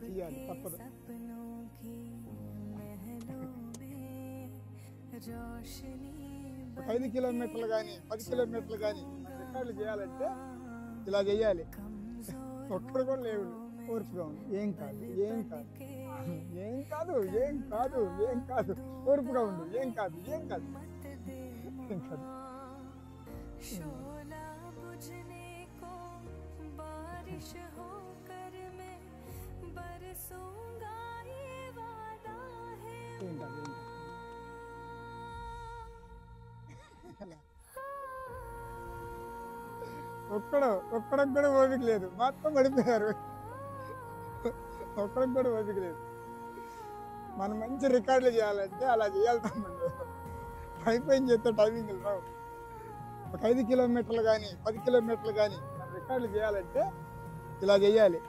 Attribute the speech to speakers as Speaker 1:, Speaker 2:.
Speaker 1: చేయాలి, తప్పదు. ఒక 5 కిలోమీటర్లు కానీ 10 కిలోమీటర్లు కానీ రికార్డులు చేయాలంటే ఇలా చేయాలి. ఒక్కడు కూడా లేవు, ఓర్పుగా ఉంది. ఏం కాదు, ఏం కాదు, ఏం కాదు, ఏం కాదు, ఏం కాదు, ఓర్పుగా ఉండు. ఏం కాదు, ఏం కాదు, ఏం కాదు. ఏం కాదు, ఏం కాదు. ఒక్కడికి కూడా ఓపిక లేదు, మొత్తం పడిపోయారు. ఒక్కడికి కూడా ఓపిక లేదు. మనం మంచి రికార్డులు చేయాలంటే అలా చేయాలి తమ్ముడు. అయిపోయిన చేస్తే టైమింగ్ రావు. ఒక 5 కిలోమీటర్లు కానీ 10 కిలోమీటర్లు కానీ రికార్డులు చేయాలంటే ఇలా చేయాలి.